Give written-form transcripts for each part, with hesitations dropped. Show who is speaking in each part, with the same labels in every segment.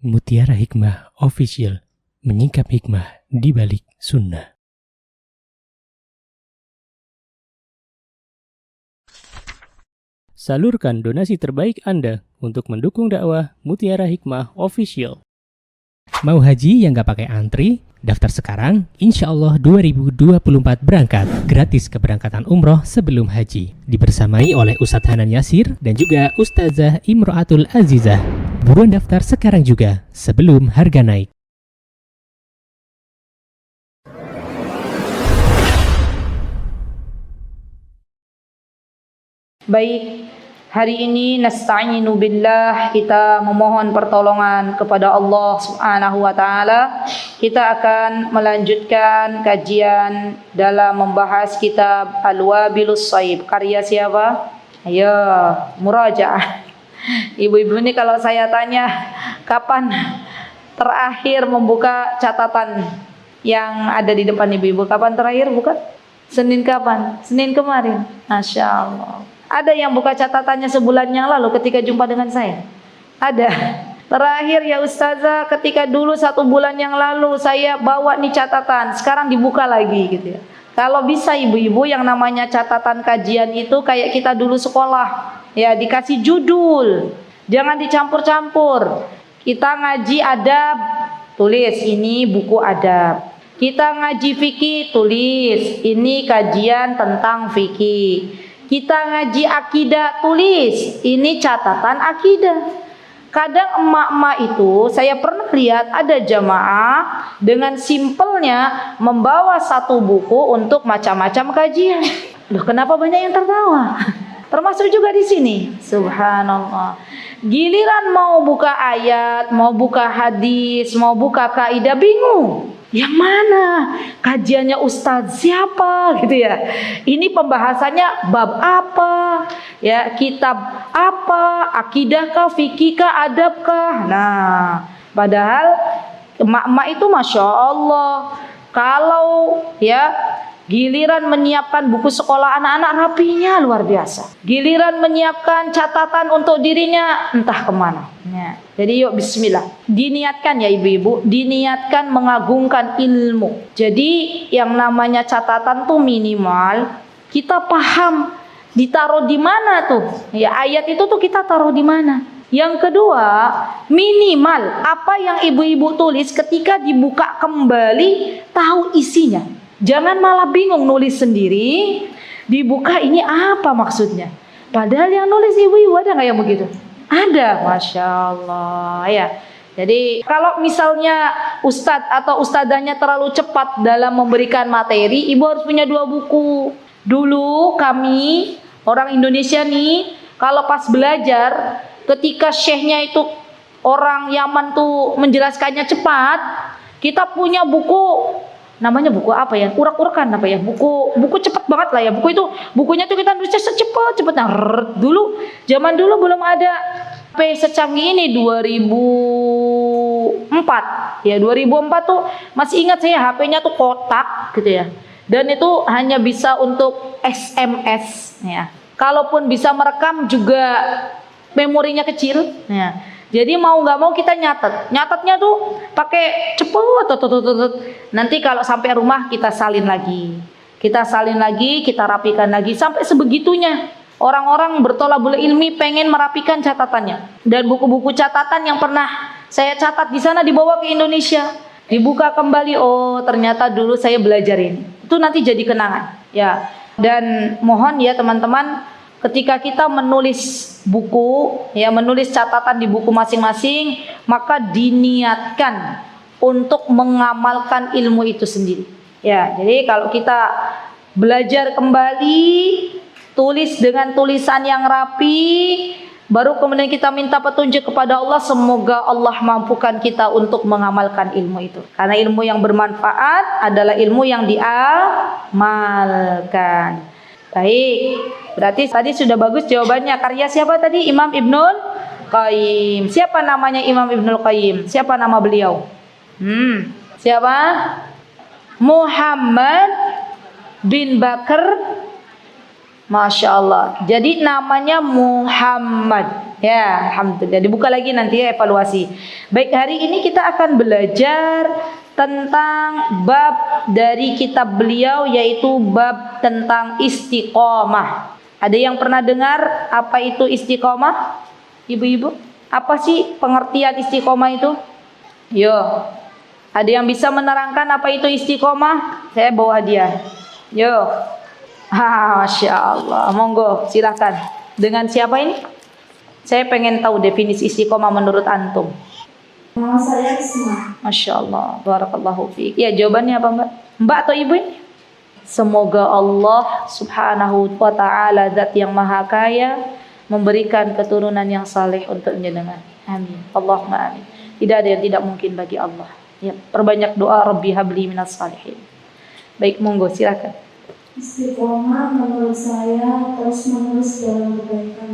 Speaker 1: Mutiara Hikmah Official, menyingkap hikmah di balik sunnah. Salurkan donasi terbaik Anda untuk mendukung dakwah Mutiara Hikmah Official. Mau haji yang gak pakai antri? Daftar sekarang, insya Allah 2024 berangkat. Gratis keberangkatan umroh sebelum haji. Dibersamai oleh Ustadz Hanan Yasir dan juga Ustazah Imro'atul Azizah. Buruan daftar sekarang juga, sebelum harga naik.
Speaker 2: Baik, hari ini nasta'inu billah, kita memohon pertolongan kepada Allah Subhanahu wa taala. Kita akan melanjutkan kajian dalam membahas kitab Al-Wabilus Shaib. Karya siapa? Ayo, murajaah. Ibu-ibu ini kalau saya tanya kapan terakhir membuka catatan yang ada di depan ibu-ibu, kapan terakhir buka? Senin kapan? Senin kemarin. Masya Allah. Ada yang buka catatannya sebulan yang lalu ketika jumpa dengan saya? Ada. Terakhir ya Ustazah, ketika dulu 1 bulan yang lalu saya bawa nih catatan, sekarang dibuka lagi gitu ya. Kalau bisa ibu-ibu, yang namanya catatan kajian itu kayak kita dulu sekolah, ya dikasih judul, jangan dicampur-campur. Kita ngaji adab, tulis ini buku adab. Kita ngaji fikih, tulis ini kajian tentang fikih. Kita ngaji akidah, tulis ini catatan akidah. Kadang emak-emak itu saya pernah lihat ada jamaah dengan simpelnya membawa 1 buku untuk macam-macam kajian. Loh, kenapa banyak yang tertawa? Termasuk juga di sini. Subhanallah. Giliran mau buka ayat, mau buka hadis, mau buka kaidah, bingung. Yang mana kajiannya Ustadz siapa gitu ya. Ini pembahasannya bab apa, ya kitab apa, akidahkah, fikihkah, adabkah. Nah, padahal emak-emak itu Masya Allah, kalau ya giliran menyiapkan buku sekolah anak-anak rapinya luar biasa. Giliran menyiapkan catatan untuk dirinya entah kemana. Ya. Jadi yuk bismillah. Diniatkan ya ibu-ibu, diniatkan mengagungkan ilmu. Jadi yang namanya catatan tuh minimal kita paham ditaruh di mana tuh. Ya ayat itu tuh kita taruh di mana. Yang kedua, minimal apa yang ibu-ibu tulis ketika dibuka kembali tahu isinya. Jangan malah bingung nulis sendiri, dibuka ini apa maksudnya. Padahal yang nulis ibu-ibu, ada nggak yang begitu? Ada, Masya Allah ya. Jadi kalau misalnya ustadz atau ustadzanya terlalu cepat dalam memberikan materi, ibu harus punya 2 buku. Dulu kami orang Indonesia nih, kalau pas belajar, ketika syekhnya itu orang Yaman tuh menjelaskannya cepat, kita punya buku, namanya buku apa ya? Urak-urakan apa ya? Buku cepet banget lah ya. Bukunya tuh kita nulisnya secepat. Nah, dulu zaman dulu belum ada HP secanggih ini 2004. Ya, 2004 tuh masih ingat saya HP-nya tuh kotak gitu ya. Dan itu hanya bisa untuk SMS ya. Kalaupun bisa merekam juga memorinya kecil ya. Jadi mau nggak mau kita nyatetnya tuh pakai cepet. Nanti kalau sampai rumah kita salin lagi, kita rapikan lagi sampai sebegitunya. Orang-orang bertolabul ilmi pengen merapikan catatannya. Dan buku-buku catatan yang pernah saya catat di sana dibawa ke Indonesia, dibuka kembali. Oh ternyata dulu saya belajar ini. Itu nanti jadi kenangan ya. Dan mohon ya teman-teman, ketika kita menulis buku, ya menulis catatan di buku masing-masing, maka diniatkan untuk mengamalkan ilmu itu sendiri. Ya, jadi kalau kita belajar kembali, tulis dengan tulisan yang rapi, baru kemudian kita minta petunjuk kepada Allah, semoga Allah mampukan kita untuk mengamalkan ilmu itu. Karena ilmu yang bermanfaat adalah ilmu yang diamalkan. Baik, berarti tadi sudah bagus jawabannya. Karya siapa tadi? Imam Ibnul Qayyim. Siapa namanya Imam Ibnul Qayyim? Siapa nama beliau? Siapa? Muhammad bin Bakar. Masya Allah. Jadi namanya Muhammad. Ya, alhamdulillah. Dibuka lagi nanti ya evaluasi. Baik, hari ini kita akan belajar tentang bab dari kitab beliau, yaitu bab tentang istiqomah. Ada yang pernah dengar apa itu istiqomah? Ibu-ibu, apa sih pengertian istiqomah itu? Yo, ada yang bisa menerangkan apa itu istiqomah? Saya bawa hadiah. Yo, Masya Allah, monggo silakan. Dengan siapa ini? Saya pengen tahu definisi istiqomah menurut antum.
Speaker 3: Nama saya Isma.
Speaker 2: Masya Allah, barakallahu fiik. Ya, jawabannya apa Mbak? Mbak atau Ibu ini? Semoga Allah subhanahu wa ta'ala, zat yang maha kaya, memberikan keturunan yang saleh untuk jenengan. Amin. Allahumma amin. Tidak ada yang tidak mungkin bagi Allah. Ya, perbanyak doa, Rabbi habli minas salihin. Baik, monggo silakan.
Speaker 3: Istiqomah menurut saya terus menerus dalam kebaikan.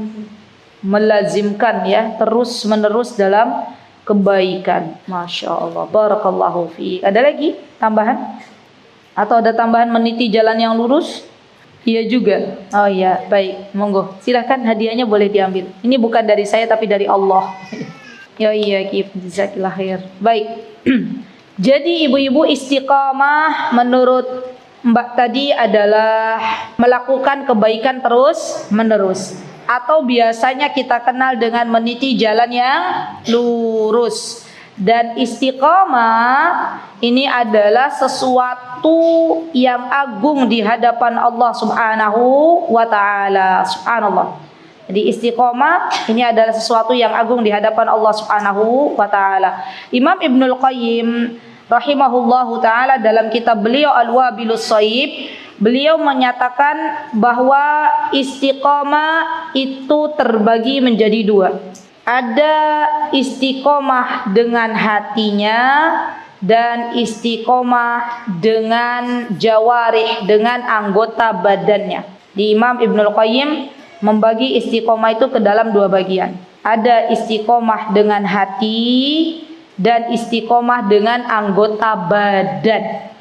Speaker 2: Melazimkan ya, terus menerus dalam kebaikan. Masya Allah, barakallahu fiik. Ada lagi tambahan? Atau ada tambahan meniti jalan yang lurus? Iya juga. Oh iya, baik. Monggo. Silakan hadiahnya boleh diambil. Ini bukan dari saya tapi dari Allah. Ya iya, jazakillah khair. Baik. Jadi ibu-ibu, istiqamah menurut Mbak tadi adalah melakukan kebaikan terus menerus. Atau biasanya kita kenal dengan meniti jalan yang lurus. Dan istiqamah ini adalah sesuatu yang agung di hadapan Allah subhanahu wa ta'ala. Subhanallah. Jadi istiqamah ini adalah sesuatu yang agung di hadapan Allah subhanahu wa ta'ala. Imam Ibnul Qayyim rahimahullahu ta'ala dalam kitab beliau Al-Wabilus Shayyib, beliau menyatakan bahwa istiqamah itu terbagi menjadi dua. Ada istiqomah dengan hatinya dan istiqomah dengan jawarih, dengan anggota badannya. Di Imam Ibnul Qayyim membagi istiqomah itu ke dalam dua bagian. Ada istiqomah dengan hati dan istiqomah dengan anggota badan.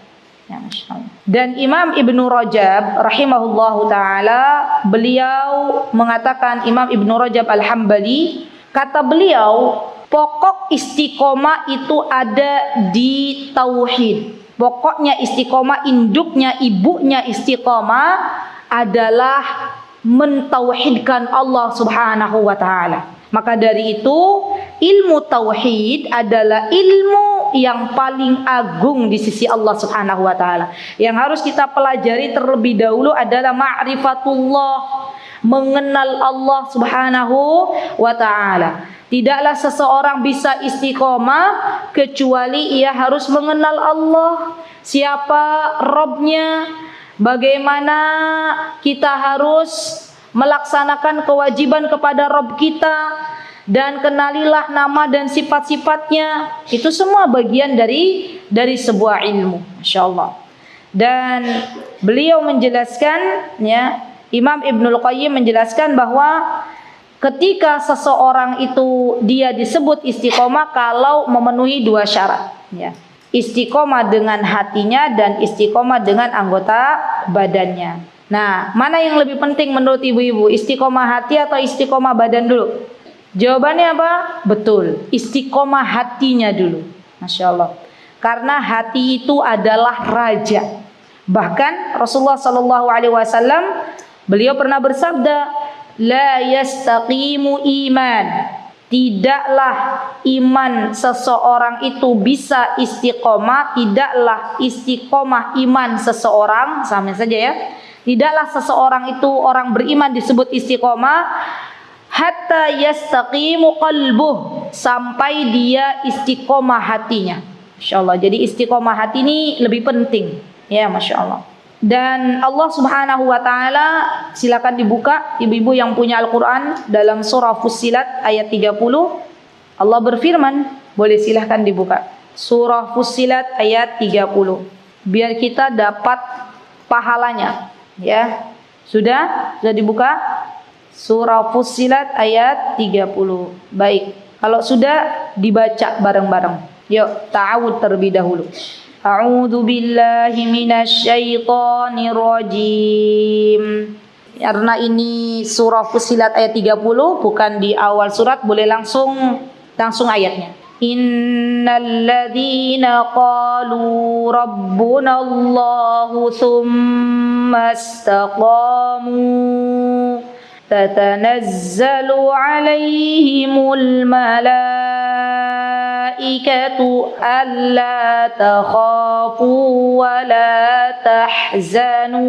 Speaker 2: Ya, Masya Allah. Dan Imam Ibnu Rajab rahimahullahu ta'ala, beliau mengatakan, Imam Ibnu Rajab Al-Hambali, kata beliau, pokok istiqomah itu ada di tauhid. Pokoknya istiqomah, induknya, ibunya istiqomah adalah mentauhidkan Allah subhanahu wa ta'ala. Maka dari itu, ilmu tauhid adalah ilmu yang paling agung di sisi Allah subhanahu wa ta'ala. Yang harus kita pelajari terlebih dahulu adalah ma'rifatullah, mengenal Allah subhanahu wa ta'ala. Tidaklah seseorang bisa istiqomah kecuali ia harus mengenal Allah, siapa Robnya, bagaimana kita harus melaksanakan kewajiban kepada Rob kita, dan kenalilah nama dan sifat-sifatnya. Itu semua bagian dari sebuah ilmu. Masya Allah. Dan beliau menjelaskan, ya, Imam Ibnul Qayyim menjelaskan bahwa ketika seseorang itu dia disebut istiqomah kalau memenuhi dua syarat, ya. Istiqomah dengan hatinya dan istiqomah dengan anggota badannya. Nah, mana yang lebih penting menurut ibu-ibu? Istiqomah hati atau istiqomah badan dulu? Jawabannya apa? Betul, istiqomah hatinya dulu. Masya Allah. Karena hati itu adalah raja. Bahkan Rasulullah SAW, beliau pernah bersabda, la yastaqimu iman. Tidaklah iman seseorang itu bisa istiqomah, tidaklah istiqomah iman seseorang, sama saja ya. Tidaklah seseorang itu, orang beriman disebut istiqomah, hatta yastaqimu qalbuh, sampai dia istiqomah hatinya. Masya Allah. Jadi istiqomah hati ini lebih penting. Ya, Masya Allah. Dan Allah subhanahu wa ta'ala, silakan dibuka ibu-ibu yang punya Al-Quran, dalam surah Fussilat ayat 30. Allah berfirman, boleh silahkan dibuka. Surah Fussilat ayat 30. Biar kita dapat pahalanya. Ya, sudah dibuka? Surah Fussilat ayat 30. Baik, kalau sudah dibaca bareng-bareng. Yuk, ta'awud terlebih dahulu. A'udzu billahi minasy syaithanir rajim. Karena ini surah Fussilat ayat 30, bukan di awal surat, boleh langsung ayatnya. Innal ladzina qalu rabbuna Allahu tsumma istaqamu tatanazzalu alaihimul malaikatu alla takhafu wa la tahzanu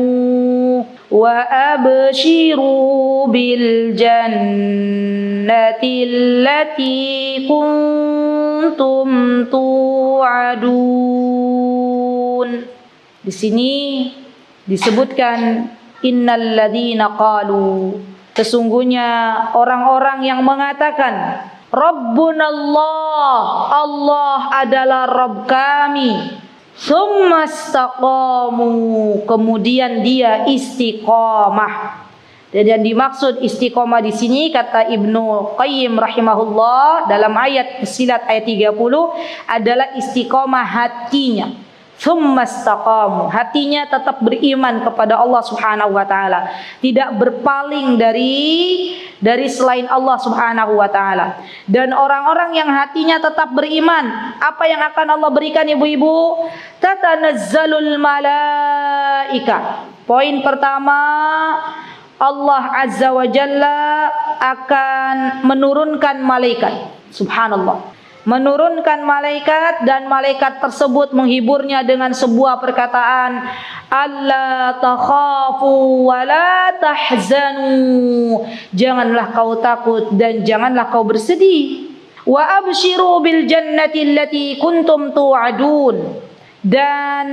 Speaker 2: wa abshiru bil jannati allati kuntum tu'adun. Di sini disebutkan innal ladzina qalu, sesungguhnya orang-orang yang mengatakan Rabbunallah, Allah adalah Rabb kami. Tsumma istaqamu, kemudian dia istiqomah. Dan dimaksud istiqomah di sini kata Ibnu Qayyim rahimahullah dalam ayat Fussilat ayat 30 adalah istiqomah hatinya. Tsumma istaqamu, hatinya tetap beriman kepada Allah Subhanahu wa taala, tidak berpaling dari selain Allah Subhanahu wa taala. Dan orang-orang yang hatinya tetap beriman, apa yang akan Allah berikan ibu-ibu? Tatanazzalul malaika. Poin pertama, Allah Azza wa Jalla akan menurunkan malaikat. Subhanallah. Menurunkan malaikat, dan malaikat tersebut menghiburnya dengan sebuah perkataan, alla takhafu wa la tahzanu, janganlah kau takut dan janganlah kau bersedih. Wa abshiru bil jannati allati kuntum tu'adun, dan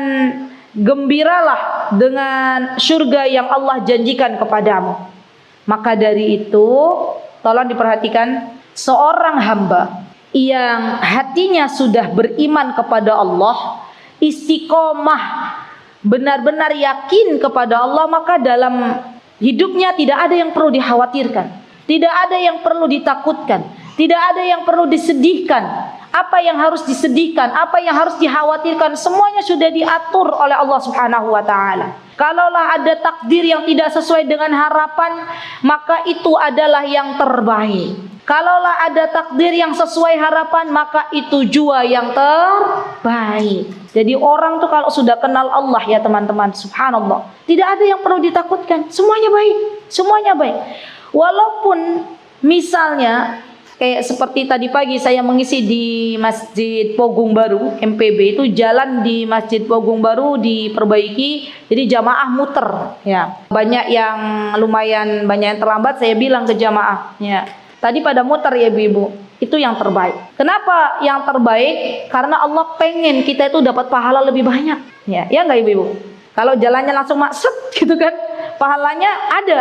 Speaker 2: gembiralah dengan surga yang Allah janjikan kepadamu. Maka dari itu, tolong diperhatikan, seorang hamba yang hatinya sudah beriman kepada Allah, istiqomah, benar-benar yakin kepada Allah, maka dalam hidupnya tidak ada yang perlu dikhawatirkan, tidak ada yang perlu ditakutkan, tidak ada yang perlu disedihkan. Apa yang harus disedihkan, apa yang harus dikhawatirkan, semuanya sudah diatur oleh Allah Subhanahu wa taala. Kalaulah ada takdir yang tidak sesuai dengan harapan, maka itu adalah yang terbaik. Kalaulah ada takdir yang sesuai harapan, maka itu jua yang terbaik. Jadi orang tuh kalau sudah kenal Allah ya teman-teman, subhanallah, tidak ada yang perlu ditakutkan, semuanya baik, semuanya baik. Walaupun misalnya kayak seperti tadi pagi saya mengisi di Masjid Pogung Baru MPB, itu jalan di Masjid Pogung Baru diperbaiki, jadi jamaah muter ya. Banyak yang lumayan banyak yang terlambat, saya bilang ke jamaah ya, tadi pada muter ya ibu-ibu, itu yang terbaik. Kenapa yang terbaik? Karena Allah pengen kita itu dapat pahala lebih banyak ya, ya enggak ibu-ibu? Kalau jalannya langsung maksud gitu kan, pahalanya ada,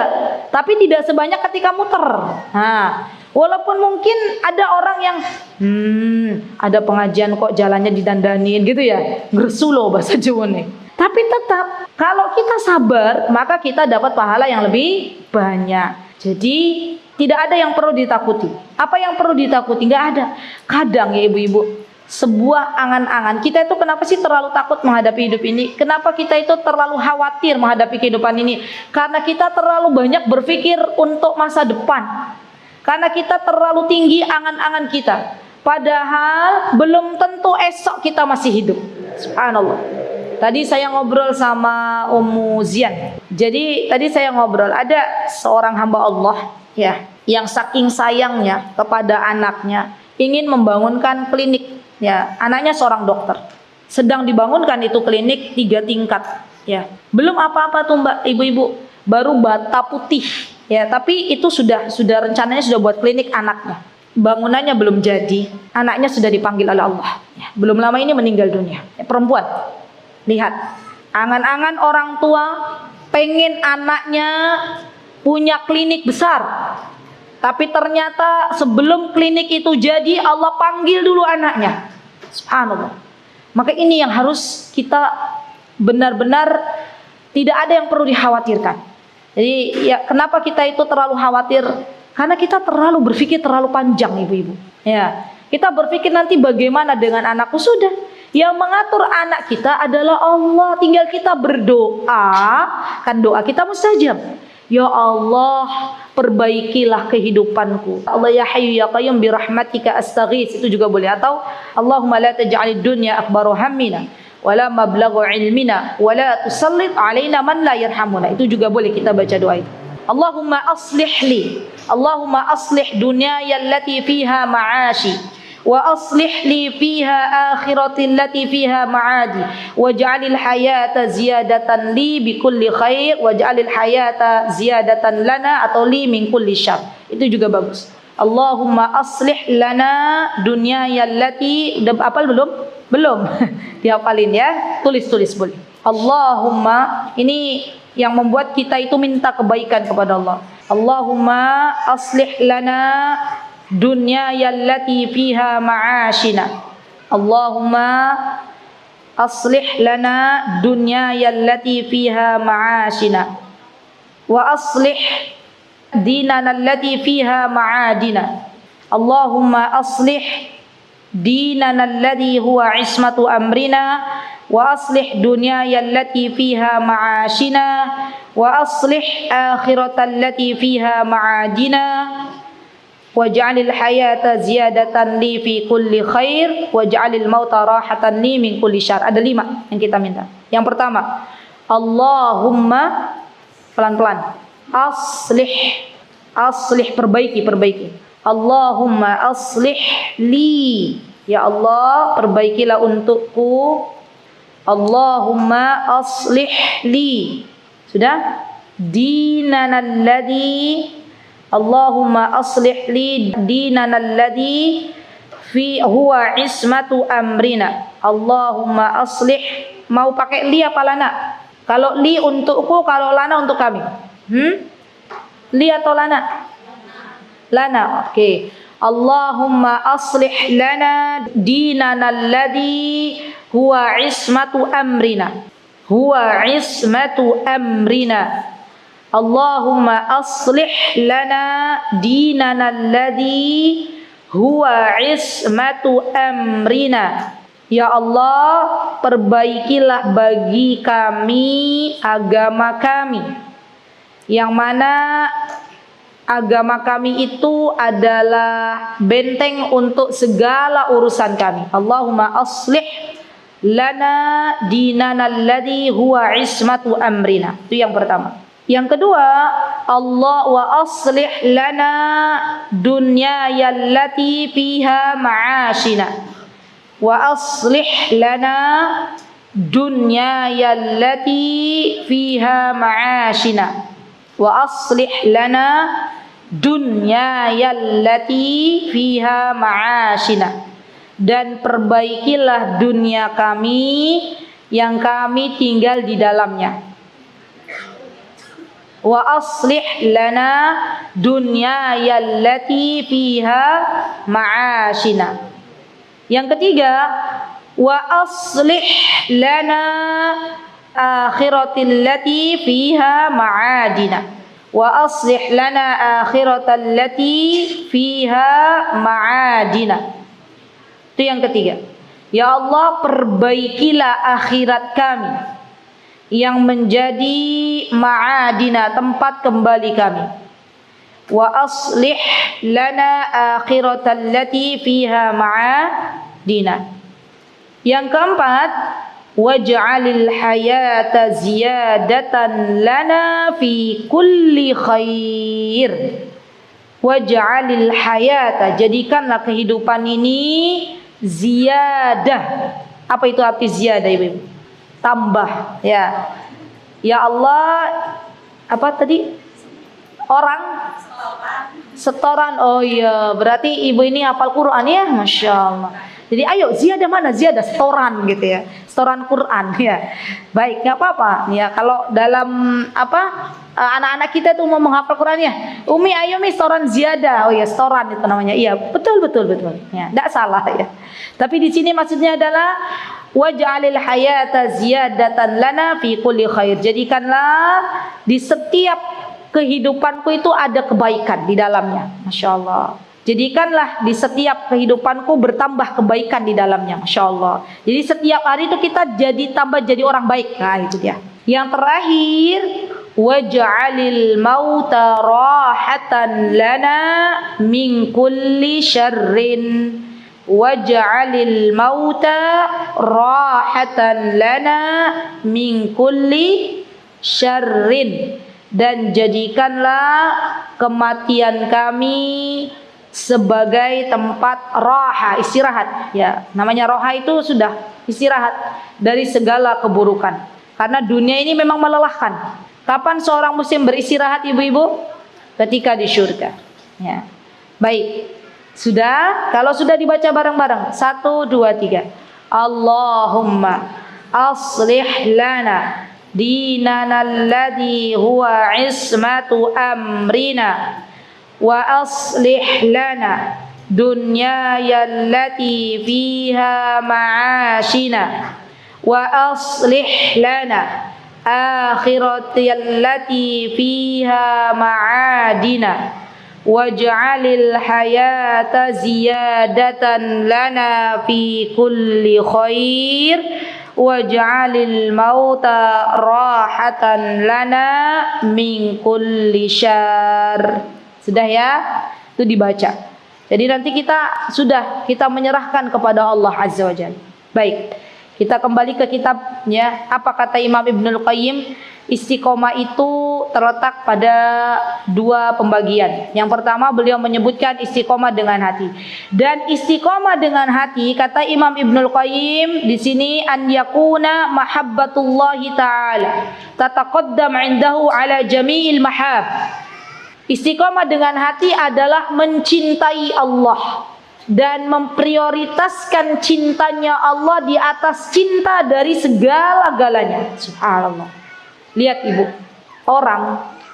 Speaker 2: tapi tidak sebanyak ketika muter. Nah, walaupun mungkin ada orang yang ada pengajian kok jalannya didandanin gitu ya, ngresulo bahasa Jawa nih. Tapi tetap kalau kita sabar, maka kita dapat pahala yang lebih banyak. Jadi tidak ada yang perlu ditakuti. Apa yang perlu ditakuti? Nggak ada. Kadang ya ibu-ibu, sebuah angan-angan kita itu kenapa sih terlalu takut menghadapi hidup ini? Kenapa kita itu terlalu khawatir menghadapi kehidupan ini? Karena kita terlalu banyak berpikir untuk masa depan. Karena kita terlalu tinggi angan-angan kita, padahal belum tentu esok kita masih hidup. Subhanallah. Tadi saya ngobrol sama Ummu Zian. Jadi tadi saya ngobrol, ada seorang hamba Allah ya, yang saking sayangnya kepada anaknya ingin membangunkan klinik ya. Anaknya seorang dokter, sedang dibangunkan itu klinik 3 tingkat ya. Belum apa-apa tuh Mbak, ibu-ibu, baru bata putih ya, tapi itu sudah rencananya sudah buat klinik anaknya. Bangunannya belum jadi, anaknya sudah dipanggil oleh Allah ya. Belum lama ini meninggal dunia ya, perempuan. Lihat, angan-angan orang tua pengen anaknya punya klinik besar, tapi ternyata sebelum klinik itu jadi, Allah panggil dulu anaknya. Subhanallah. Maka ini yang harus kita benar-benar tidak ada yang perlu dikhawatirkan. Jadi ya, kenapa kita itu terlalu khawatir? Karena kita terlalu berpikir terlalu panjang ibu-ibu ya. Kita berpikir nanti bagaimana dengan anakku. Sudah, yang mengatur anak kita adalah Allah. Tinggal kita berdoa, kan doa kita mustajab. Ya Allah, perbaikilah kehidupanku. Allah ya Hayyu ya Qayyum bi rahmatika astaghits, itu juga boleh. Atau Allahumma la taj'alid dunya akbaru hammina wala mablaghu ilmina wala tusallit alaina man la yarhamuna. Itu juga boleh kita baca doa itu. Allahumma aslih dunyaya allati fiha ma'ashi wa aslih li fiha akhirati allati fiha ma'adi waj'alil hayata ziyadatan li bi kulli khair waj'alil hayata ziyadatan lana atau li min kulli syarr. Itu juga bagus. Allahumma aslih lana dunyaya allati, udah hafal belum? Belum. Dihafalin ya. Tulis boleh. Allahumma, ini yang membuat kita itu minta kebaikan kepada Allah. Allahumma aslih lana dunyaya allati fiha ma'ashina. Allahumma aslih lana dunyaya allati fiha ma'ashina wa aslih dinana allati fiha ma'adina. Allahumma aslih dinana alladhi huwa ismatu amrina wa aslih dunyaya allati fiha ma'ashina wa aslih akhirata allati fiha ma'adina waj'alil hayata ziyadatan li fi kulli khair waj'alil mauta rahatan li min kulli syarr. Ada 5 yang kita minta. Yang pertama, Allahumma, pelan-pelan, aslih, perbaiki. Allahumma aslih li, ya Allah perbaikilah untukku. Allahumma aslih li, sudah. Dinana alladhi, Allahumma aslih li dinana alladhi fi huwa ismatu amrina. Allahumma aslih, mau pakai li apa lana? Kalau li untukku, kalau lana untuk kami. Li atau lana? Lana. Oke. Allahumma aslih lana dinana alladhi huwa ismatu amrina. Huwa ismatu amrina. Allahumma aslih lana dinana alladhi huwa ismatu amrina. Ya Allah, perbaikilah bagi kami agama kami, yang mana agama kami itu adalah benteng untuk segala urusan kami. Allahumma aslih lana dinana alladhi huwa ismatu amrina. Itu yang pertama. Yang kedua, Allah wa aslih lana dunyaya allati fiha ma'ashina wa aslih lana dunyaya allati fiha ma'ashina wa aslih lana dunyaya allati fiha ma'ashina, dan perbaikilah dunia kami yang kami tinggal di dalamnya. Wa aslih lana dunyaya allati fiha ma'ashina. Yang ketiga, wa aslih lana akhiratil lati fiha ma'adina. Wa aslih lana akhiratal lati fiha ma'adina. Itu yang ketiga. Ya Allah, perbaikilah akhirat kami yang menjadi ma'adina, tempat kembali kami. Wa aslih lana akhiratal lati fiha ma'adina. Yang keempat, waj'alil hayata ziyadatan lana fi kulli khair. Waj'alil hayata, jadikanlah kehidupan ini ziyadah. Apa itu arti ziyadah, Ibu? Tambah, ya. Ya Allah, apa tadi? Orang setoran. Oh iya, berarti Ibu ini hafal Quran ya, Masya Allah. Jadi ayo, ziyadah mana? Ziyadah setoran gitu ya, setoran Quran ya. Baik, nggak apa-apa ya. Kalau dalam anak-anak kita tuh mau menghafal Quran ya, Umi ayo mi setoran ziyadah. Oh ya, setoran itu namanya. Iya, betul. Ya, nggak salah ya. Tapi di sini maksudnya adalah waj'alil hayata ziyadatan lana fi kulli khair. Jadikanlah di setiap kehidupanku itu ada kebaikan di dalamnya. Masya Allah. Jadikanlah di setiap kehidupanku bertambah kebaikan di dalamnya. Masya Allah. Jadi setiap hari itu kita jadi tambah jadi orang baik. Nah itu dia. Yang terakhir, waj'alil mauta rahatan lana min kulli syarrin. Waj'alil mauta rahatan lana min kulli syarrin. Dan jadikanlah kematian kami sebagai tempat raha, istirahat. Ya, namanya raha itu sudah istirahat dari segala keburukan. Karena dunia ini memang melelahkan. Kapan seorang muslim beristirahat, ibu-ibu? Ketika di syurga. Ya. Baik. Sudah? Kalau sudah dibaca bareng-bareng. 1, 2, 3. Allahumma aslih lana dinana alladhi huwa ismatu amrina wa aslih lana dunyaya allati fiha ma'ashina wa aslih lana akhirati allati fiha ma'adina waj'alil hayata ziyadatan lana fi kulli khair waj'alil mauta rahatan lana min kulli syarr. Sudah ya? Itu dibaca. Jadi nanti kita menyerahkan kepada Allah Azza wa Jalla. Baik. Kita kembali ke kitabnya. Apa kata Imam Ibnul Qayyim? Istiqomah itu terletak pada 2 pembagian. Yang pertama beliau menyebutkan istiqomah dengan hati. Dan istiqomah dengan hati kata Imam Ibnul Qayyim di sini an yakuna mahabbatullahi ta'ala tataqaddam 'indahu ala jami'il mahab. Istiqomah dengan hati adalah mencintai Allah dan memprioritaskan cintanya Allah di atas cinta dari segala-galanya. Subhanallah. Lihat ibu,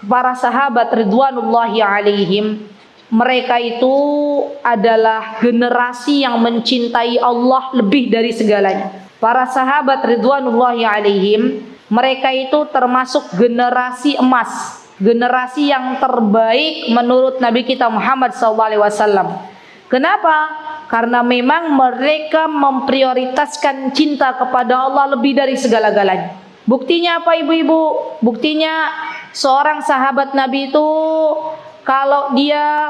Speaker 2: para sahabat ridwanullahi alaihim, mereka itu adalah generasi yang mencintai Allah lebih dari segalanya. Para sahabat ridwanullahi alaihim, mereka itu termasuk generasi emas, generasi yang terbaik menurut Nabi kita Muhammad SAW. Kenapa? Karena memang mereka memprioritaskan cinta kepada Allah lebih dari segala-galanya. Buktinya apa ibu-ibu? Buktinya seorang sahabat Nabi itu kalau dia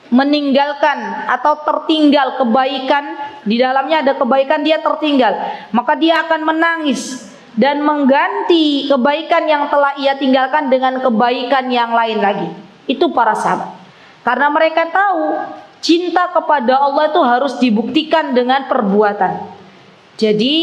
Speaker 2: meninggalkan atau tertinggal kebaikan, di dalamnya ada kebaikan dia tertinggal, maka dia akan menangis dan mengganti kebaikan yang telah ia tinggalkan dengan kebaikan yang lain lagi. Itu para sahabat. Karena mereka tahu cinta kepada Allah itu harus dibuktikan dengan perbuatan. Jadi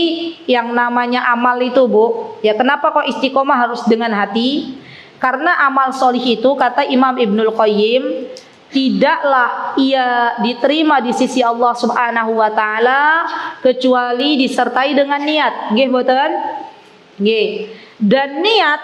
Speaker 2: yang namanya amal itu bu, ya kenapa kok istiqomah harus dengan hati? Karena amal solih itu kata Imam Ibnul Qayyim tidaklah ia diterima di sisi Allah Subhanahu wa taala kecuali disertai dengan niat. Nggih mboten? Nggih. Dan niat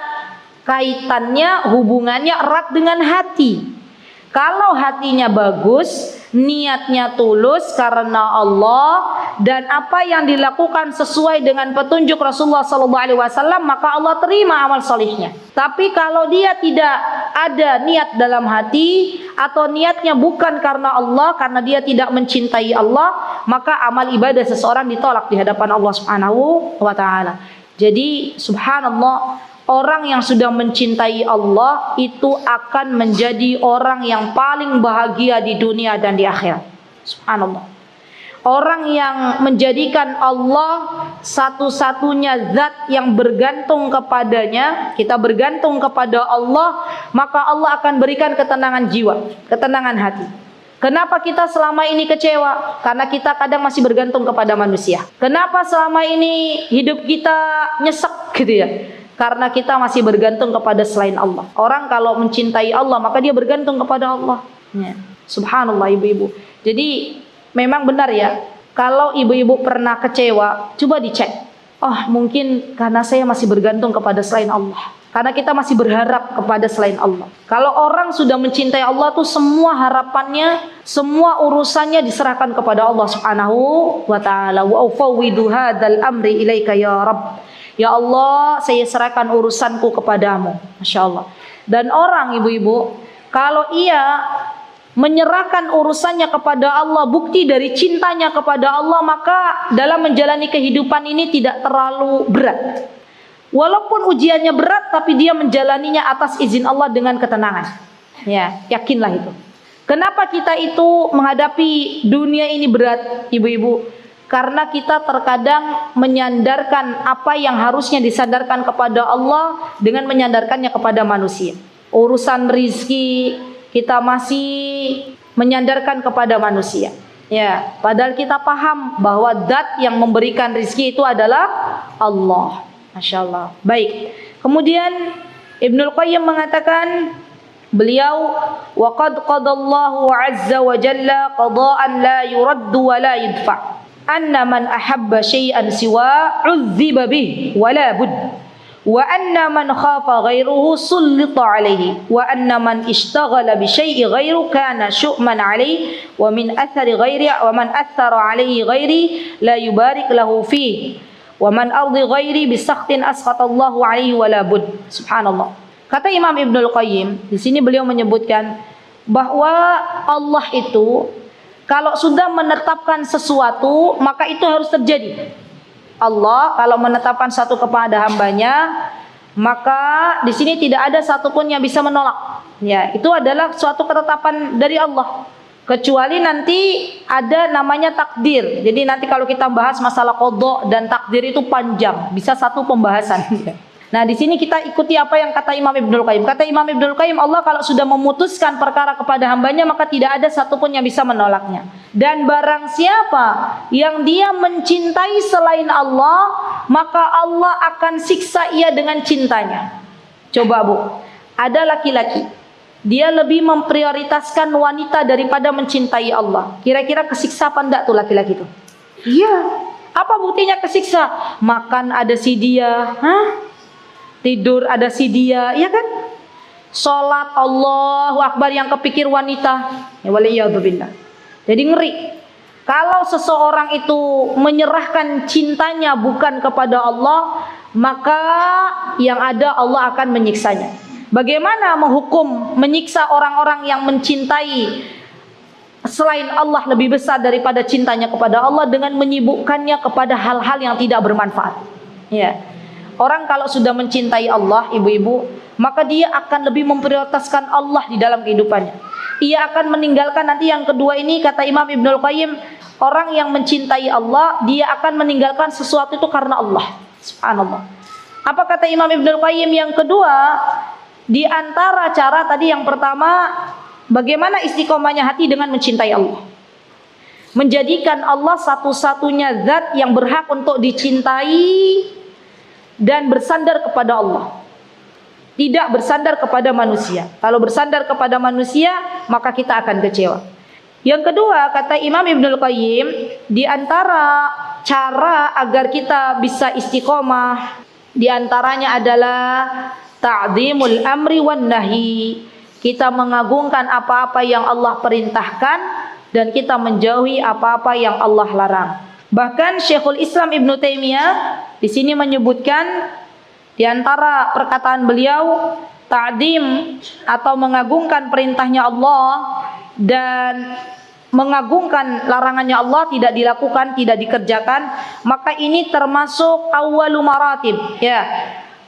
Speaker 2: kaitannya hubungannya erat dengan hati. Kalau hatinya bagus, niatnya tulus karena Allah dan apa yang dilakukan sesuai dengan petunjuk Rasulullah SAW, maka Allah terima amal solihnya. Tapi kalau dia tidak ada niat dalam hati atau niatnya bukan karena Allah, karena dia tidak mencintai Allah, maka amal ibadah seseorang ditolak di hadapan Allah Subhanahu wa taala. Jadi subhanallah, orang yang sudah mencintai Allah itu akan menjadi orang yang paling bahagia di dunia dan di akhirat. Subhanallah. Orang yang menjadikan Allah satu-satunya zat yang bergantung kepadanya, kita bergantung kepada Allah, maka Allah akan berikan ketenangan jiwa, ketenangan hati. Kenapa kita selama ini kecewa? Karena kita kadang masih bergantung kepada manusia. Kenapa selama ini hidup kita nyesek gitu ya? Karena kita masih bergantung kepada selain Allah. Orang kalau mencintai Allah maka dia bergantung kepada Allah. Ya. Subhanallah ibu-ibu. Jadi memang benar ya, kalau ibu-ibu pernah kecewa, coba dicek. Oh mungkin karena saya masih bergantung kepada selain Allah. Karena kita masih berharap kepada selain Allah. Kalau orang sudah mencintai Allah tuh semua harapannya, semua urusannya diserahkan kepada Allah Subhanahu wa taala. Wa ufawwidu hadzal amri ilaika ya Rabb. Ya Allah, saya serahkan urusanku kepadamu. Masya Allah. Dan orang ibu-ibu, kalau ia menyerahkan urusannya kepada Allah, bukti dari cintanya kepada Allah, maka dalam menjalani kehidupan ini tidak terlalu berat. Walaupun ujiannya berat, tapi dia menjalaninya atas izin Allah dengan ketenangan. Ya, yakinlah itu. Kenapa kita itu menghadapi dunia ini berat, ibu-ibu? Karena kita terkadang menyandarkan apa yang harusnya disandarkan kepada Allah dengan menyandarkannya kepada manusia. Urusan rizki kita masih menyandarkan kepada manusia. Ya, padahal kita paham bahwa zat yang memberikan rizki itu adalah Allah. Masya Allah. Baik. Kemudian Ibnul Qayyim mengatakan, beliau, wa qad qadallahu azza wa jalla qada'an la yuraddu wa la yudfa'. Anna man ahabba syai'an siwa 'udziba bih wa la bud. Wa anna man khafa ghairuhu sullita 'alaihi. Wa anna man ishtaghala bi syai'i ghairu kana syu'man 'alaihi wa min athari ghairi wa man athara 'alaihi ghairi la yubarik lahu fihi. Wa man ardi ghairi bi sakhtin asqatallahu 'alaihi wa la bud. Subhanallah. Kata Imam Ibnul Qayyim, di sini beliau menyebutkan bahwa Allah itu kalau sudah menetapkan sesuatu, maka itu harus terjadi. Allah kalau menetapkan satu kepada hambanya, maka di sini tidak ada satupun yang bisa menolak. Ya, itu adalah suatu ketetapan dari Allah. Kecuali nanti ada namanya takdir. Jadi nanti kalau kita bahas masalah qada dan takdir itu panjang, bisa satu pembahasan. Nah, di sini kita ikuti apa yang kata Imam Ibnul Qayyim. Kata Imam Ibnul Qayyim, Allah kalau sudah memutuskan perkara kepada hambanya, maka tidak ada satupun yang bisa menolaknya. Dan barang siapa yang dia mencintai selain Allah, maka Allah akan siksa ia dengan cintanya. Coba Bu, ada laki-laki, dia lebih memprioritaskan wanita daripada mencintai Allah. Kira-kira kesiksa apa enggak tuh laki-laki itu? Iya. Apa buktinya kesiksa? Makan ada si dia, tidur ada si dia, ya kan? Salat Allahu Akbar yang kepikir wanita. Ya waliyadzubillah. Jadi ngeri. Kalau seseorang itu menyerahkan cintanya bukan kepada Allah, maka yang ada Allah akan menyiksanya. Bagaimana menghukum, menyiksa orang-orang yang mencintai selain Allah lebih besar daripada cintanya kepada Allah dengan menyibukkannya kepada hal-hal yang tidak bermanfaat. Ya. Orang kalau sudah mencintai Allah, ibu-ibu, maka dia akan lebih memprioritaskan Allah di dalam kehidupannya. Ia akan meninggalkan nanti yang kedua ini, kata Imam Ibnul Qayyim, orang yang mencintai Allah, dia akan meninggalkan sesuatu itu karena Allah. Subhanallah. Apa kata Imam Ibnul Qayyim yang kedua? Di antara cara tadi yang pertama, bagaimana istiqomahnya hati dengan mencintai Allah. Menjadikan Allah satu-satunya zat yang berhak untuk dicintai dan bersandar kepada Allah, tidak bersandar kepada manusia. Kalau bersandar kepada manusia, maka kita akan kecewa. Yang kedua, kata Imam Ibnul Qayyim, di antara cara agar kita bisa istiqomah, di antaranya adalah ta'zimul amri wan nahi. Kita mengagungkan apa-apa yang Allah perintahkan dan kita menjauhi apa-apa yang Allah larang. Bahkan Syekhul Islam Ibnu Taimiyah di sini menyebutkan di antara perkataan beliau, ta'zim atau mengagungkan perintahnya Allah dan mengagungkan larangannya Allah tidak dilakukan, tidak dikerjakan, maka ini termasuk awwalu maratib, ya.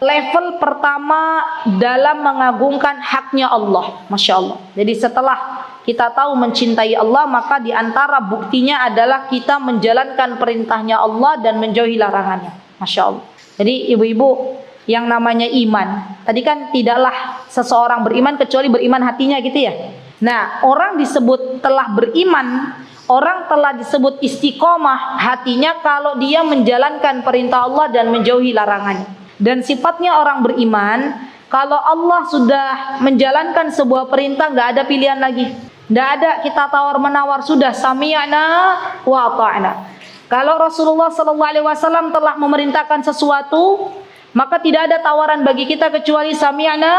Speaker 2: Level pertama dalam mengagungkan haknya Allah. Masya Allah. Jadi setelah kita tahu mencintai Allah, maka di antara buktinya adalah kita menjalankan perintahnya Allah dan menjauhi larangannya. Masya Allah. Jadi ibu-ibu, yang namanya iman, tadi kan tidaklah seseorang beriman kecuali beriman hatinya gitu ya. Nah, orang disebut telah beriman, orang telah disebut istiqomah hatinya kalau dia menjalankan perintah Allah dan menjauhi larangannya. Dan sifatnya orang beriman, kalau Allah sudah menjalankan sebuah perintah, nggak ada pilihan lagi, nggak ada kita tawar menawar, sudah sami'na wa ata'na. Kalau Rasulullah SAW telah memerintahkan sesuatu, maka tidak ada tawaran bagi kita kecuali sami'na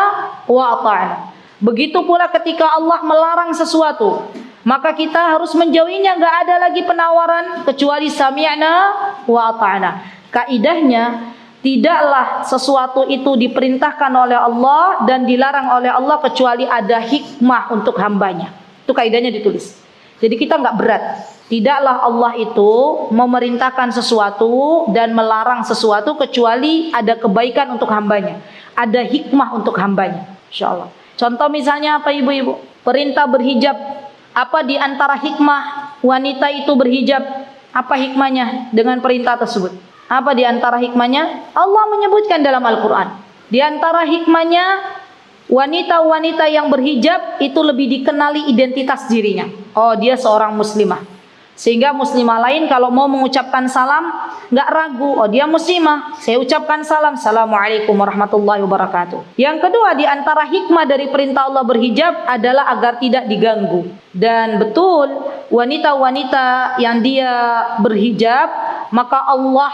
Speaker 2: wa ata'na. Begitu pula ketika Allah melarang sesuatu, maka kita harus menjauhinya, nggak ada lagi penawaran kecuali sami'na wa ata'na. Kaidahnya, tidaklah sesuatu itu diperintahkan oleh Allah dan dilarang oleh Allah kecuali ada hikmah untuk hambanya. Itu kaidahnya ditulis. Jadi kita nggak berat. Tidaklah Allah itu memerintahkan sesuatu dan melarang sesuatu kecuali ada kebaikan untuk hambanya, ada hikmah untuk hambanya. Insya Allah. Contoh misalnya apa ibu-ibu? Perintah berhijab. Apa di antara hikmah wanita itu berhijab? Apa hikmahnya dengan perintah tersebut? Apa di antara hikmahnya? Allah menyebutkan dalam Al-Quran. Di antara hikmahnya, wanita-wanita yang berhijab itu lebih dikenali identitas dirinya. Oh, dia seorang muslimah. Sehingga muslimah lain kalau mau mengucapkan salam nggak ragu, oh dia muslimah, saya ucapkan salam, assalamualaikum warahmatullahi wabarakatuh. Yang kedua, di antara hikmah dari perintah Allah berhijab adalah agar tidak diganggu. Dan betul, wanita-wanita yang dia berhijab, maka Allah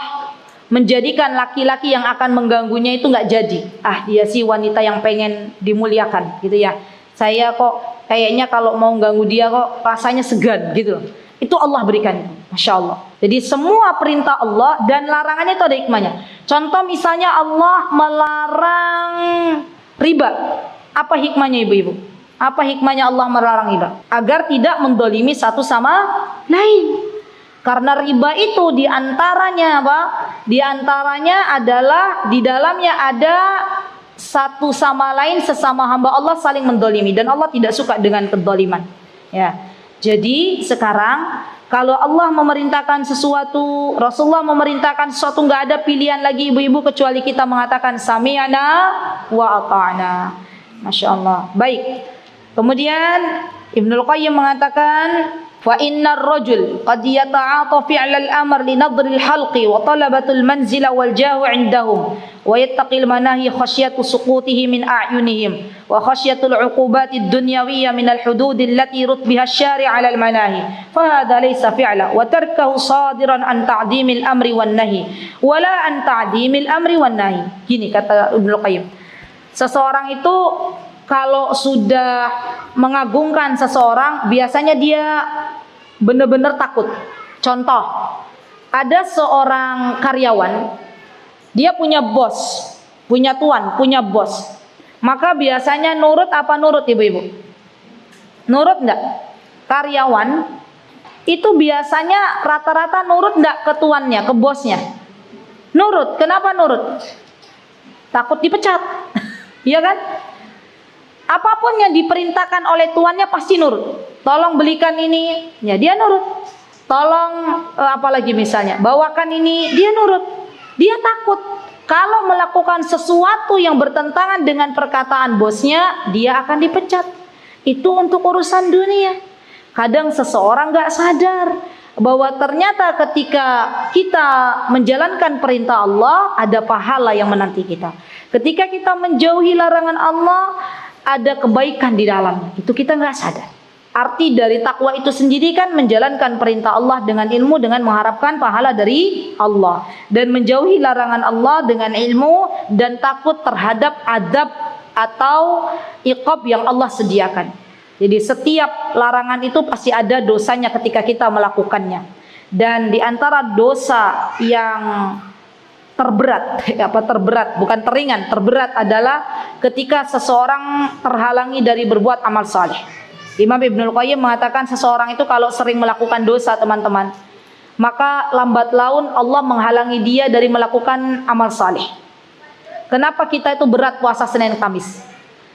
Speaker 2: menjadikan laki-laki yang akan mengganggunya itu nggak jadi. Ah, dia sih wanita yang pengen dimuliakan gitu ya. Saya kok kayaknya kalau mau ganggu dia kok rasanya segan gitu. Itu Allah berikan itu, Masya Allah. Jadi semua perintah Allah dan larangannya itu ada hikmahnya. Contoh misalnya Allah melarang riba. Apa hikmahnya ibu-ibu? Apa hikmahnya Allah melarang riba? Agar tidak mendolimi satu sama lain. Karena riba itu diantaranya apa? Diantaranya adalah di dalamnya ada satu sama lain sesama hamba Allah saling mendolimi dan Allah tidak suka dengan kedoliman. Ya. Jadi sekarang kalau Allah memerintahkan sesuatu, Rasulullah memerintahkan sesuatu, nggak ada pilihan lagi ibu-ibu kecuali kita mengatakan sami'na wa ata'na. Masya Allah. Baik. Kemudian Ibnul Qayyim mengatakan fa innar rajul qad yata'ata fi'lal amr li nadril halqi wa talabatul manzila wal jahu 'indahum wa yattaqil manahi khasyatu suqutihi min a'yunihim wa khasyatul 'uqubatid dunyawiyyah min al hudud allati rutbiha asy-syari' 'ala al manahi fa hadha laysa fi'la wa tarkahu sadiran an ta'dimil amri wan nahi wala an ta'dimil amri wan nahi. Gini kata Ibnu Qayyim, seseorang itu kalau sudah mengagungkan seseorang, biasanya dia benar-benar takut. Contoh, ada seorang karyawan, dia punya bos, punya tuan, punya bos. Maka biasanya nurut apa nurut ibu-ibu? Nurut enggak? Karyawan itu biasanya rata-rata nurut enggak ke tuannya, ke bosnya? Nurut. Kenapa nurut? Takut dipecat. Iya kan? Apapun yang diperintahkan oleh tuannya pasti nurut. Tolong belikan ini, ya dia nurut. Tolong apalagi misalnya, bawakan ini, dia nurut. Dia takut kalau melakukan sesuatu yang bertentangan dengan perkataan bosnya, dia akan dipecat. Itu untuk urusan dunia. Kadang seseorang gak sadar bahwa ternyata ketika kita menjalankan perintah Allah, ada pahala yang menanti kita. Ketika kita menjauhi larangan Allah, ada kebaikan di dalamnya. Itu kita nggak sadar. Arti dari takwa itu sendiri kan menjalankan perintah Allah dengan ilmu, dengan mengharapkan pahala dari Allah, dan menjauhi larangan Allah dengan ilmu dan takut terhadap adab atau iqab yang Allah sediakan. Jadi setiap larangan itu pasti ada dosanya ketika kita melakukannya. Dan di antara dosa yang terberat, bukan teringan, terberat adalah ketika seseorang terhalangi dari berbuat amal saleh. Imam Ibnul Qayyim mengatakan seseorang itu kalau sering melakukan dosa, teman-teman, maka lambat laun Allah menghalangi dia dari melakukan amal saleh. Kenapa kita itu berat puasa Senin Kamis?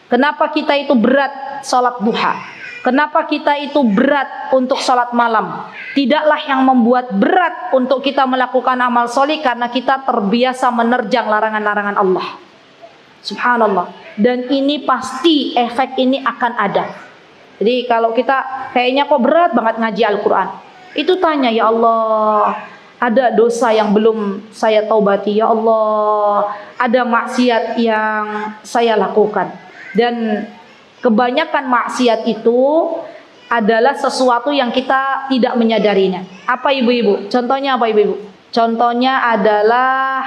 Speaker 2: Kenapa kita itu berat sholat duha? Kenapa kita itu berat untuk sholat malam? Tidaklah yang membuat berat untuk kita melakukan amal soleh karena kita terbiasa menerjang larangan-larangan Allah. Subhanallah. Dan ini pasti efek ini akan ada. Jadi kalau kita kayaknya kok berat banget ngaji Al-Quran, itu tanya, ya Allah, ada dosa yang belum saya taubati, ya Allah, ada maksiat yang saya lakukan. Dan kebanyakan maksiat itu adalah sesuatu yang kita tidak menyadarinya. Apa ibu-ibu? Contohnya apa ibu-ibu? Contohnya adalah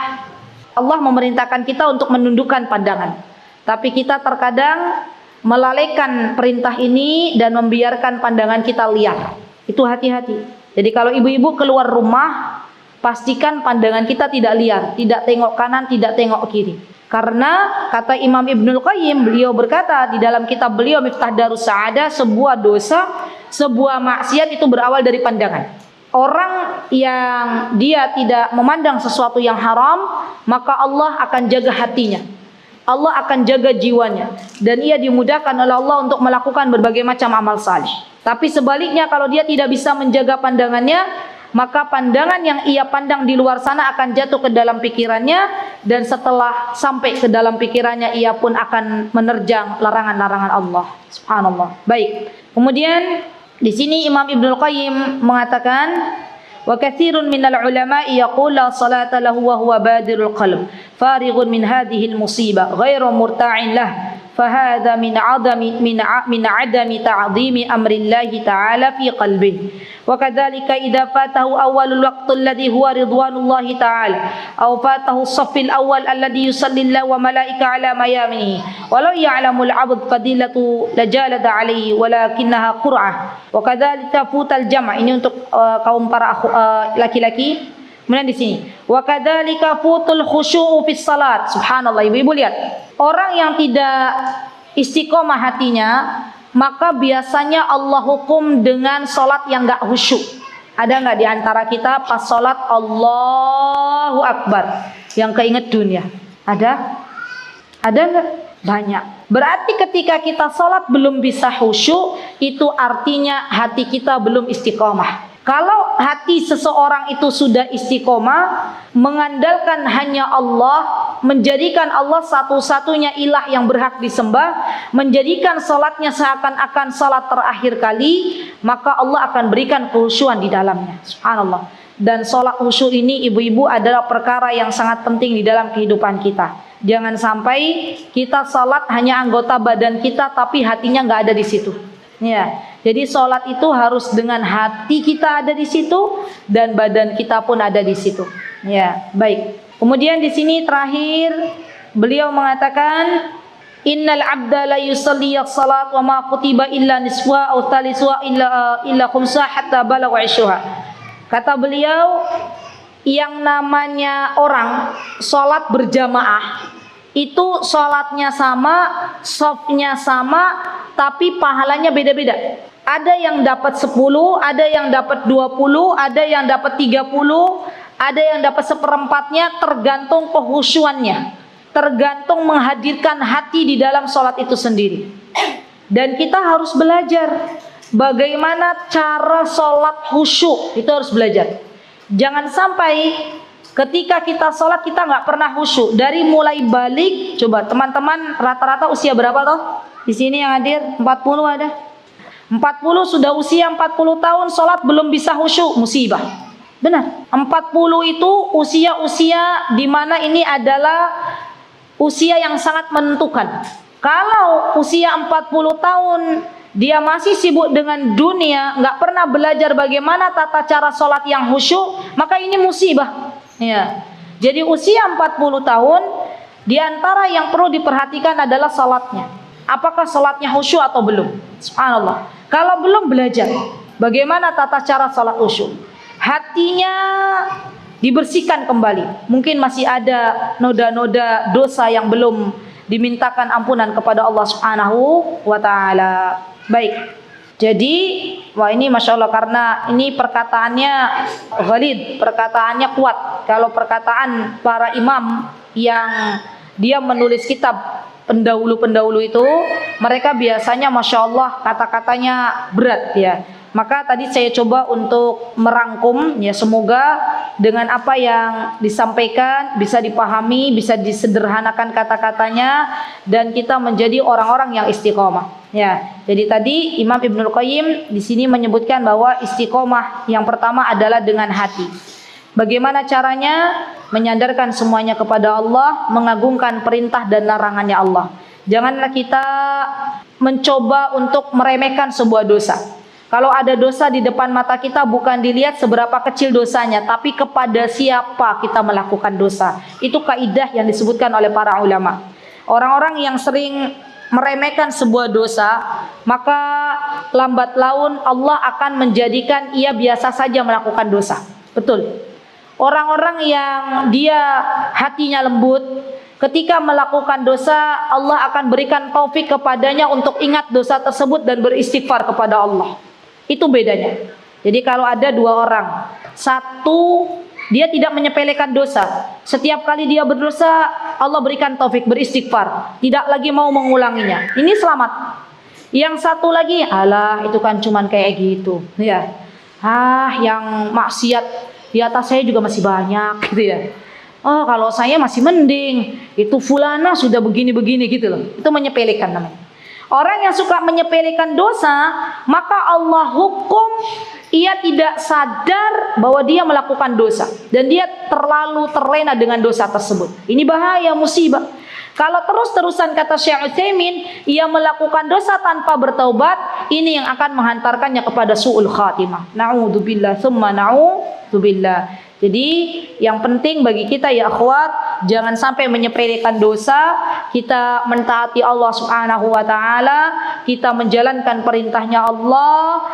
Speaker 2: Allah memerintahkan kita untuk menundukkan pandangan, tapi kita terkadang melalaikan perintah ini dan membiarkan pandangan kita liar. Itu hati-hati. Jadi kalau ibu-ibu keluar rumah, pastikan pandangan kita tidak liar, tidak tengok kanan, tidak tengok kiri. Karena kata Imam Ibnul Qayyim, beliau berkata di dalam kitab beliau Miftah Darus Sa'adah, sebuah dosa, sebuah maksiat itu berawal dari pandangan. Orang yang dia tidak memandang sesuatu yang haram, maka Allah akan jaga hatinya, Allah akan jaga jiwanya, dan ia dimudahkan oleh Allah untuk melakukan berbagai macam amal saleh. Tapi sebaliknya, kalau dia tidak bisa menjaga pandangannya, maka pandangan yang ia pandang di luar sana akan jatuh ke dalam pikirannya, dan setelah sampai ke dalam pikirannya, ia pun akan menerjang larangan-larangan Allah. Subhanallah. Baik. Kemudian di sini Imam Ibnul Qayyim mengatakan, wa katsirun minal ulama'i yaqul la salata lahu wa huwa badirul qalb farighun min hadhihi al musibah ghairu murta'in lah fahadha min adami ta'zimi amrillahi ta'ala fi qalbihi wa kadzalika idza fatahu awwalul waqti alladhi huwa ridwanullahi ta'ala aw fatahu as-saffil awwal alladhi yusalli wa malaika ala mayaminihi walau ya'lamul 'abd fadilatu lajalada 'alayhi walakinnaha qur'ah wa kadzalika futal jam'. Ini untuk kaum para laki-laki. Kemudian di sini, wa kadzalika futul khusyu'u fis salat. Subhanallah, ibu-ibu lihat. Orang yang tidak istiqomah hatinya, maka biasanya Allah hukum dengan salat yang enggak khusyuk. Ada enggak di antara kita pas salat Allahu Akbar yang keinget dunia? Ada? Ada enggak? Banyak. Berarti ketika kita salat belum bisa khusyuk, itu artinya hati kita belum istiqomah. Kalau hati seseorang itu sudah istiqomah, mengandalkan hanya Allah, menjadikan Allah satu-satunya ilah yang berhak disembah, menjadikan salatnya seakan-akan salat terakhir kali, maka Allah akan berikan kekhusyuan di dalamnya. Subhanallah. Dan salat khusyuk ini, ibu-ibu, adalah perkara yang sangat penting di dalam kehidupan kita. Jangan sampai kita salat hanya anggota badan kita, tapi hatinya nggak ada di situ. Ya, jadi sholat itu harus dengan hati kita ada di situ dan badan kita pun ada di situ. Ya, baik. Kemudian di sini terakhir beliau mengatakan, innal abda la yusalli as-salat wa ma kutiba illa niswa aw thaliswa illa khumsa hatta balagha 'ishuha. Kata beliau, yang namanya orang sholat berjamaah itu sholatnya sama, shofnya sama, tapi pahalanya beda-beda. Ada yang dapat 10, ada yang dapat 20, ada yang dapat 30, ada yang dapat seperempatnya, tergantung kekhusyuannya, tergantung menghadirkan hati di dalam sholat itu sendiri. Dan kita harus belajar bagaimana cara sholat khusyuk, itu harus belajar. Jangan sampai ketika kita sholat kita nggak pernah khusyuk. Dari mulai balik, coba teman-teman rata-rata usia berapa toh? Di sini yang hadir 40 ada. 40 sudah usia 40 tahun sholat belum bisa khusyuk, musibah. Benar. 40 itu usia-usia di mana ini adalah usia yang sangat menentukan. Kalau usia 40 tahun dia masih sibuk dengan dunia, nggak pernah belajar bagaimana tata cara sholat yang khusyuk, maka ini musibah. Ya. Jadi usia 40 tahun, di antara yang perlu diperhatikan adalah salatnya. Apakah salatnya khusyuk atau belum? Subhanallah. Kalau belum, belajar bagaimana tata cara salat khusyuk. Hatinya dibersihkan kembali. Mungkin masih ada noda-noda dosa yang belum dimintakan ampunan kepada Allah Subhanahu wa taala. Baik. Jadi, wah ini Masya Allah, karena ini perkataannya ghalid, perkataannya kuat. Kalau perkataan para imam yang dia menulis kitab pendahulu-pendahulu itu, mereka biasanya Masya Allah kata-katanya berat ya. Maka tadi saya coba untuk merangkum ya, semoga dengan apa yang disampaikan bisa dipahami, bisa disederhanakan kata-katanya, dan kita menjadi orang-orang yang istiqomah. Ya, jadi tadi Imam Ibnul Qayyim di sini menyebutkan bahwa istiqomah yang pertama adalah dengan hati. Bagaimana caranya? Menyandarkan semuanya kepada Allah, mengagungkan perintah dan larangannya Allah. Janganlah kita mencoba untuk meremehkan sebuah dosa. Kalau ada dosa di depan mata kita, bukan dilihat seberapa kecil dosanya, tapi kepada siapa kita melakukan dosa. Itu kaidah yang disebutkan oleh para ulama. Orang-orang yang sering meremehkan sebuah dosa, maka lambat laun Allah akan menjadikan ia biasa saja melakukan dosa. Betul. Orang-orang yang dia hatinya lembut, Ketika melakukan dosa, Allah akan berikan taufik kepadanya untuk ingat dosa tersebut dan beristighfar kepada Allah. Itu bedanya. Jadi kalau ada dua orang, satu dia tidak menyepelekan dosa. Setiap kali dia berdosa, Allah berikan taufik beristighfar, tidak lagi mau mengulanginya. Ini selamat. Yang satu lagi, alah itu kan cuman kayak gitu, ya. Yang maksiat di atas saya juga masih banyak, gitu ya. Oh, kalau saya masih mending, itu fulana sudah begini-begini gitu loh. Itu menyepelekan namanya. Orang yang suka menyepelekan dosa, maka Allah hukum ia tidak sadar bahwa dia melakukan dosa dan dia terlalu terlena dengan dosa tersebut. Ini bahaya, musibah. Kalau terus-terusan kata Syekh Utsaimin, ia melakukan dosa tanpa bertaubat, ini yang akan menghantarkannya kepada su'ul khatimah. Na'udzubillah, tsumma na'udzubillah. Jadi yang penting bagi kita ya akhwat, jangan sampai menyepelekan dosa. Kita mentaati Allah Subhanahu wa taala, kita menjalankan perintahnya Allah.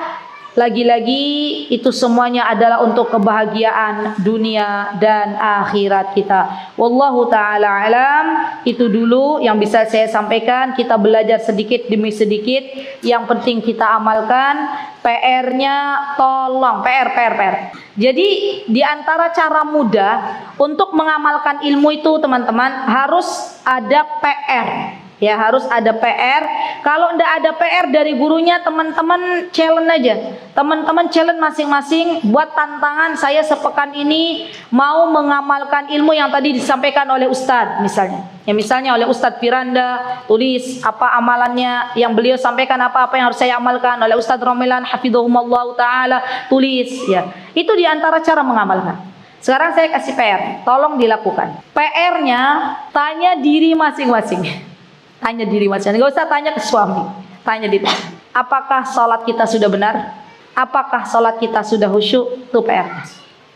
Speaker 2: Lagi-lagi itu semuanya adalah untuk kebahagiaan dunia dan akhirat kita. Wallahu taala alam. Itu dulu yang bisa saya sampaikan. Kita belajar sedikit demi sedikit. Yang penting kita amalkan. PR-nya tolong PR. Jadi di antara cara mudah untuk mengamalkan ilmu itu teman-teman harus ada PR. Ya, harus ada PR. Kalau enggak ada PR dari gurunya, teman-teman challenge aja. Teman-teman challenge masing-masing, buat tantangan saya sepekan ini mau mengamalkan ilmu yang tadi disampaikan oleh Ustadz misalnya. Ya misalnya oleh Ustadz Firanda, tulis apa amalannya yang beliau sampaikan, apa yang harus saya amalkan. Oleh Ustadz Romelan hafidhahumullah taala, tulis ya. Itu di antara cara mengamalkan. Sekarang saya kasih PR, tolong dilakukan. PR-nya tanya diri masing-masing. Tanya diri masing-masing, nggak usah tanya ke suami, tanya diri. Apakah sholat kita sudah benar? Apakah sholat kita sudah khusyuk? Itu PR.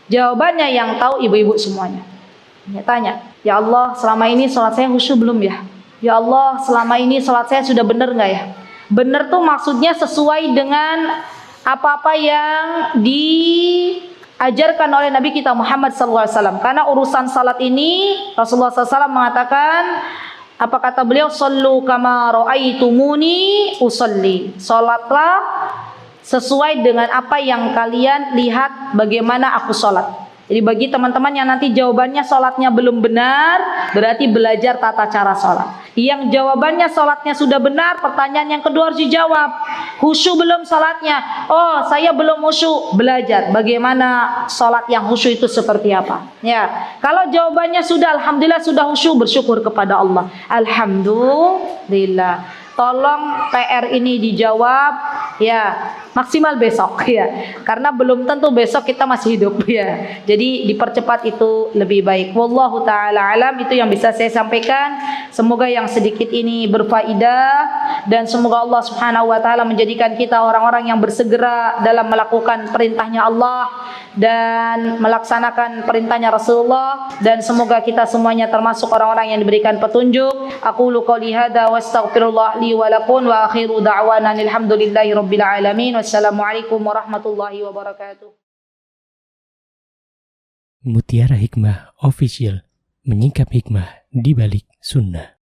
Speaker 2: Jawabannya yang tahu ibu-ibu semuanya. Ya, tanya, ya Allah selama ini sholat saya khusyuk belum ya? Ya Allah selama ini sholat saya sudah benar nggak ya? Benar tuh maksudnya sesuai dengan apa-apa yang diajarkan oleh Nabi kita Muhammad SAW. Karena urusan salat ini Rasulullah SAW mengatakan, apa kata beliau? Sallu kama ra'aitumuni usalli. Salatlah sesuai dengan apa yang kalian lihat bagaimana aku salat. Jadi bagi teman-teman yang nanti jawabannya salatnya belum benar, berarti belajar tata cara salat. Yang jawabannya salatnya sudah benar, pertanyaan yang kedua harus dijawab. Khusyuk belum salatnya? Oh, saya belum khusyuk. Belajar bagaimana salat yang khusyuk itu seperti apa. Ya, kalau jawabannya sudah, alhamdulillah sudah khusyuk, bersyukur kepada Allah. Alhamdulillah. Tolong PR ini dijawab ya maksimal besok ya, karena belum tentu besok kita masih hidup ya. Jadi dipercepat itu lebih baik. Wallahu taala alam. Itu yang bisa saya sampaikan. Semoga yang sedikit ini berfaedah dan semoga Allah Subhanahu wa taala menjadikan kita orang-orang yang bersegera dalam melakukan perintahnya Allah dan melaksanakan perintahnya Rasulullah, dan semoga kita semuanya termasuk orang-orang yang diberikan petunjuk. Aqulu qouli hadza wa astaghfirullah li wa lakum wa akhiru da'wana alhamdulillahi rabbil alamin. Wassalamualaikum warahmatullahi wabarakatuh.
Speaker 1: Mutiara Hikmah Official, menyingkap hikmah di balik sunnah.